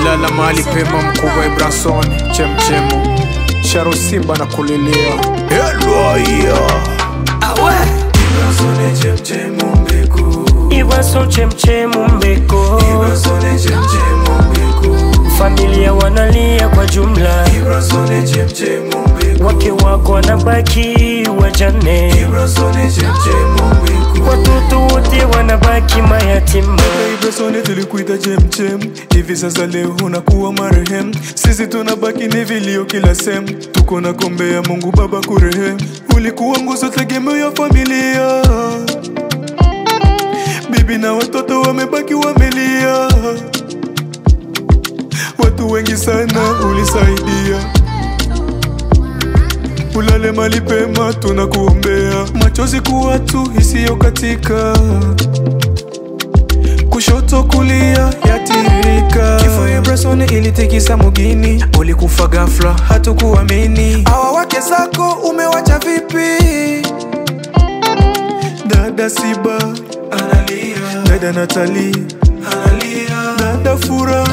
Lala mali pema mkubwa Ibrasoni chemchemu Sharo Simba na kulilia Eloia Awe Ibrasoni chemchemu mbeko Ibrasoni chemchemu mbeko Ibrasoni chemchemu mbeko Familia wanalia kwa jumla Ibrasoni chemchemu mbeko Wake wako wanabaki wajane Ibrasoni chemchemu mbeko Watoto wote wanabaki mayatima Ibrasoni tulikuita chemchem hivi sasa leo unakuwa marehemu Sisi tunabaki ni vilio kila sehemu Tuko na kombe ya Mungu Baba kurehemu Ulikuwa nguzo tegemeo ya familia Bibi na watoto wamebaki wamelia Watu wengi sana ulisaidia Ulale mali pema tunakuombea Machozi kuwa tu isiyo katika Kushoto kulia yatiririka Kifo Ibrasoni ilitikisa mugini Ulikufa ghafla hatukuamini Hawa wake zako umewacha vipi Dada Siba analia Dada Natali analia Dada Fura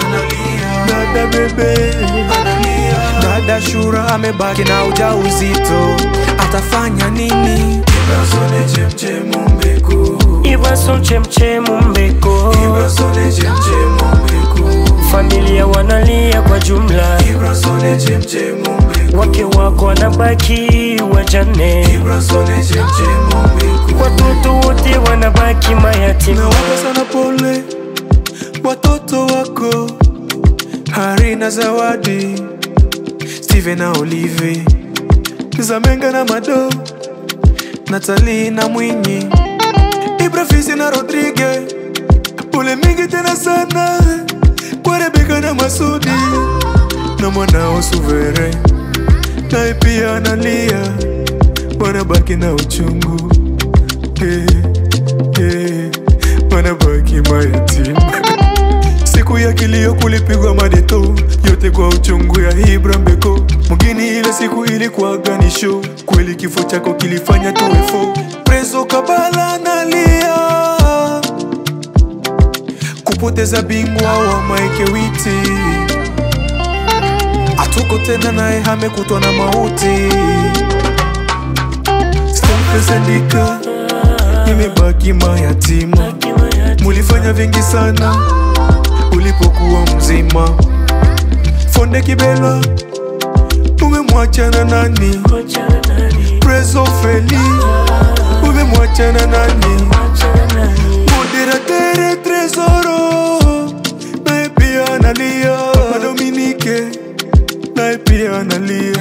analia Dada Bebe analia Dada Shura amebaki na ujauzito Atafanya nini Ibrasoni chemchemu mbeko Ibrasoni chemchemu mbeko Ibrasoni chemchemu mbeko Familia wanalia kwa jumla Ibrasoni chemchemu mbeko Wake wako wanabaki wajane Ibrasoni chemchemu mbeko Watoto wote wanabaki mayatima Nawapa sana pole watoto wako Hari na Zawadi Steven na Olive Zamenga na Mado Natali na Mwinyi Ibrafisi na Rodrigue Pole mingi tena sana Kwa Rebeka na Masudi Na mwanao Suvere Nae pia analia Wanabaki na uchungu Wanabaki mayatima Siku ya kilio kulipigwa madeto Yote kwa uchungu ya Ibra mbeko Mugini ile siku ilikuwa ganisho Kweli kifo chako kilifanya tuwefo Prezo Kabala analia Kupoteza bingwa wa Mike Witi Atuko tena nae hamekutwa na mauti Stampe Sendika imebaki mayatima Mulifanya vingi sana ulipokuwa mzima Fonde Kibela umemwachana nani Prezo Feli umemwachana nani Moderatere Tresoro nae pia analia Papa Dominike nae pia analia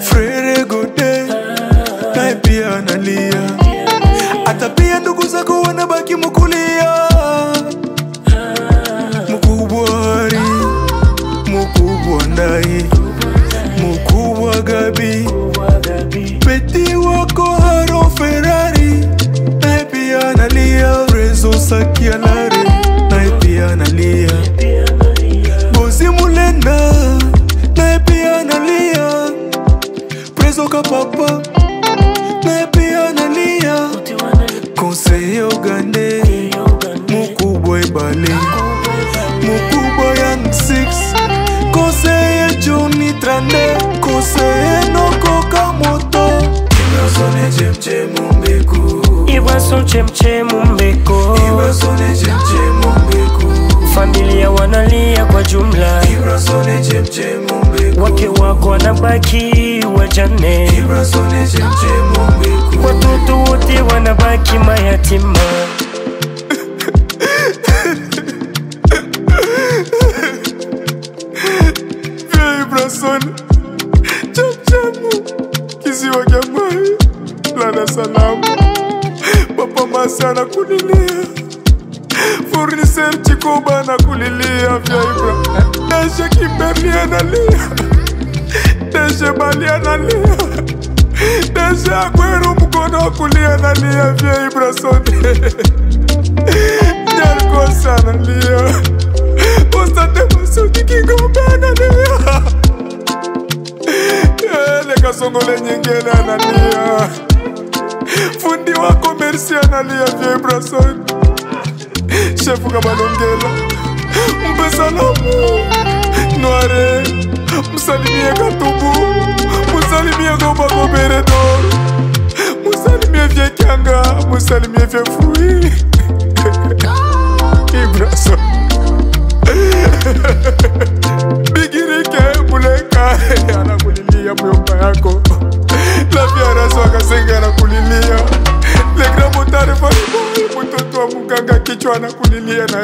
Frere Gode nae pia analia Hata pia ndugu zako wanabaki mukulia Mukubwa Hari Mukubwa Ndai Mukubwa Gabi Peti wako Haro Ferrari nae pia analia Rezo Sakialare nae pia analia Bozi Mulenda nae pia analia Prezo Kapapa nae pia analia Conseil Ogande Mukubwa Ibale Mukubwa Young Six Conseil Johnny Trande Conseil Noko Kamoto Ibrasoni chemchemu mbeko Ibrasoni chemchemu mbeko Ibrasoni chemchemu mbeko Familia wanalia kwa jumla Ibrasoni chemchemu mbeko Wake wako wanabaki wajane Ibrasoni chemchemu mbeko Watoto wote wanabaki mayatima Vya Ibrasoni chemchemu Kisiwa kya Mai Lada Salamu Papa Masa na kulilia Furniser Chikoba na kulilia Vya Ibra Deshe Kimberly analia Deshe Bali analia Deshe Agweru mkono kulia analia Vya Ibrasoni Nyarko sana analia Ostate Masudi Kingombe analia Leka Songole Nyengele analia Fundi wako Merci analia Vya Ibrasoni Chefu Kabalongela mpe salamu Noire, msalimie Katubu, msalimie Gobako Beredor, msalimie Vyekianga, msalimie Vyefui Ibraso Bigirike Muleka anakulilia myomba yako. La Fiaraso akasenga anakulilia. Le Grand Motare Fariboy, mtoto wa muganga kichwa anakulilia na